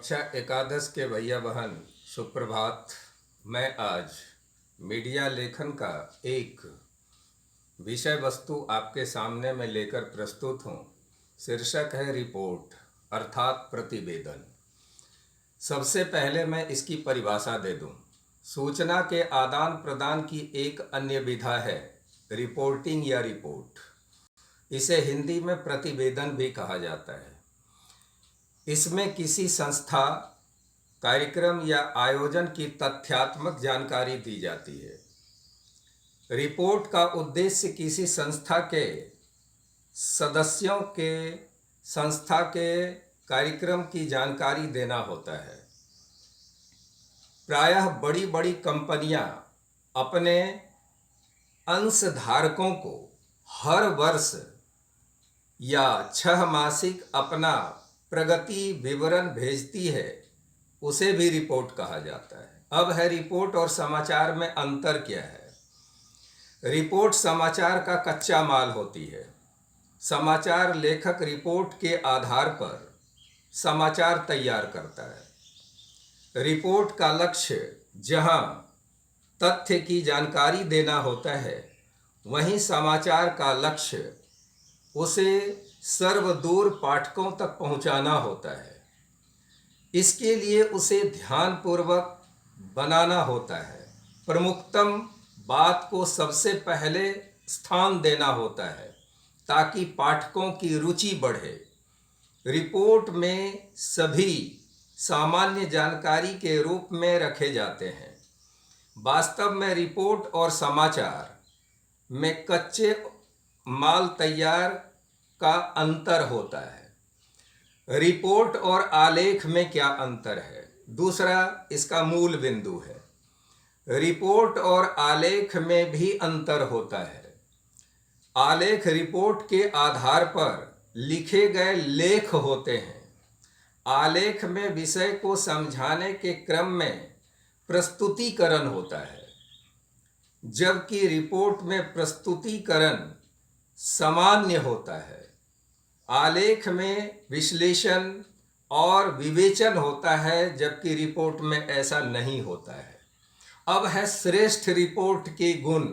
कक्षा एकादश के भैया बहन सुप्रभात। मैं आज मीडिया लेखन का एक विषय वस्तु आपके सामने में लेकर प्रस्तुत हूँ। शीर्षक है रिपोर्ट अर्थात प्रतिवेदन। सबसे पहले मैं इसकी परिभाषा दे दूँ। सूचना के आदान प्रदान की एक अन्य विधा है रिपोर्टिंग या रिपोर्ट। इसे हिंदी में प्रतिवेदन भी कहा जाता है। इसमें किसी संस्था, कार्यक्रम या आयोजन की तथ्यात्मक जानकारी दी जाती है। रिपोर्ट का उद्देश्य किसी संस्था के सदस्यों के संस्था के कार्यक्रम की जानकारी देना होता है। प्रायः बड़ी बड़ी कंपनियां अपने अंशधारकों को हर वर्ष या 6 मासिक अपना प्रगति विवरण भेजती है, उसे भी रिपोर्ट कहा जाता है। अब है रिपोर्ट और समाचार में अंतर क्या है। रिपोर्ट समाचार का कच्चा माल होती है। समाचार लेखक रिपोर्ट के आधार पर समाचार तैयार करता है। रिपोर्ट का लक्ष्य जहां तथ्य की जानकारी देना होता है, वहीं समाचार का लक्ष्य उसे सर्वदूर पाठकों तक पहुंचाना होता है। इसके लिए उसे ध्यानपूर्वक बनाना होता है। प्रमुखतम बात को सबसे पहले स्थान देना होता है ताकि पाठकों की रुचि बढ़े। रिपोर्ट में सभी सामान्य जानकारी के रूप में रखे जाते हैं। वास्तव में रिपोर्ट और समाचार में कच्चे माल तैयार का अंतर होता है। रिपोर्ट और आलेख में क्या अंतर है, दूसरा इसका मूल बिंदु है। रिपोर्ट और आलेख में भी अंतर होता है। आलेख रिपोर्ट के आधार पर लिखे गए लेख होते हैं। आलेख में विषय को समझाने के क्रम में प्रस्तुतिकरण होता है, जबकि रिपोर्ट में प्रस्तुतिकरण सामान्य होता है। आलेख में विश्लेषण और विवेचन होता है, जबकि रिपोर्ट में ऐसा नहीं होता है। अब है श्रेष्ठ रिपोर्ट के गुण।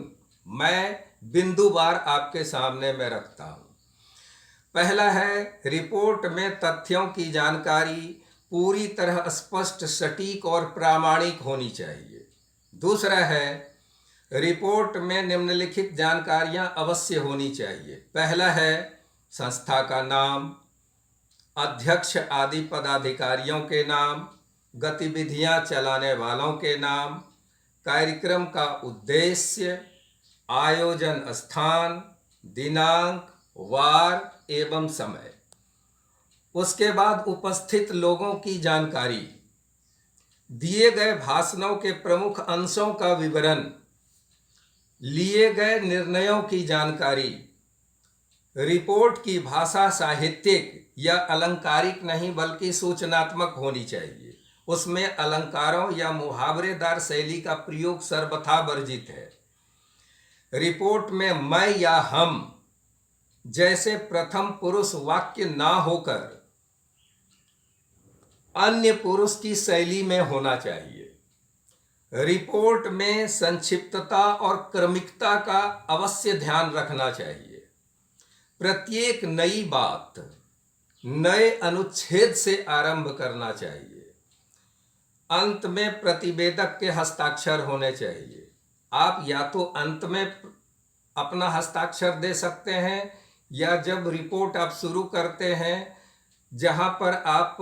मैं बिंदुवार आपके सामने में रखता हूँ। पहला है, रिपोर्ट में तथ्यों की जानकारी पूरी तरह स्पष्ट, सटीक और प्रामाणिक होनी चाहिए। दूसरा है, रिपोर्ट में निम्नलिखित जानकारियां अवश्य होनी चाहिए। पहला है संस्था का नाम, अध्यक्ष आदि पदाधिकारियों के नाम, गतिविधियां चलाने वालों के नाम, कार्यक्रम का उद्देश्य, आयोजन स्थान, दिनांक, वार एवं समय। उसके बाद उपस्थित लोगों की जानकारी, दिए गए भाषणों के प्रमुख अंशों का विवरण, लिए गए निर्णयों की जानकारी। रिपोर्ट की भाषा साहित्यिक या अलंकारिक नहीं बल्कि सूचनात्मक होनी चाहिए। उसमें अलंकारों या मुहावरेदार शैली का प्रयोग सर्वथा वर्जित है। रिपोर्ट में मैं या हम जैसे प्रथम पुरुष वाक्य ना होकर अन्य पुरुष की शैली में होना चाहिए। रिपोर्ट में संक्षिप्तता और क्रमिकता का अवश्य ध्यान रखना चाहिए। प्रत्येक नई बात नए अनुच्छेद से आरंभ करना चाहिए। अंत में प्रतिवेदक के हस्ताक्षर होने चाहिए। आप या तो अंत में अपना हस्ताक्षर दे सकते हैं, या जब रिपोर्ट आप शुरू करते हैं जहां पर आप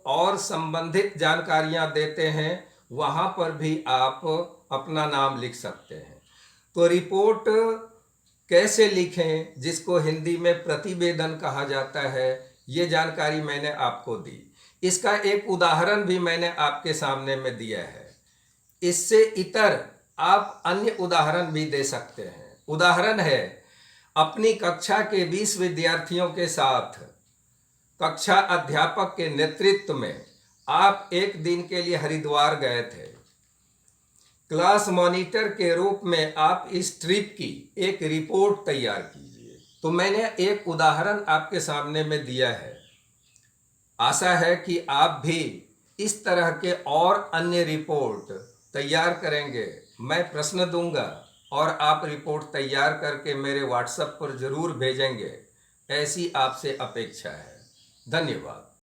और संबंधित जानकारियां देते हैं, वहां पर भी आप अपना नाम लिख सकते हैं। तो रिपोर्ट कैसे लिखें, जिसको हिंदी में प्रतिवेदन कहा जाता है, ये जानकारी मैंने आपको दी। इसका एक उदाहरण भी मैंने आपके सामने में दिया है। इससे इतर आप अन्य उदाहरण भी दे सकते हैं। उदाहरण है, अपनी कक्षा के 20 विद्यार्थियों के साथ कक्षा अध्यापक के नेतृत्व में आप एक दिन के लिए हरिद्वार गए थे। क्लास मॉनिटर के रूप में आप इस ट्रिप की एक रिपोर्ट तैयार कीजिए। तो मैंने एक उदाहरण आपके सामने में दिया है। आशा है कि आप भी इस तरह के और अन्य रिपोर्ट तैयार करेंगे। मैं प्रश्न दूंगा और आप रिपोर्ट तैयार करके मेरे व्हाट्सएप पर ज़रूर भेजेंगे, ऐसी आपसे अपेक्षा है। धन्यवाद।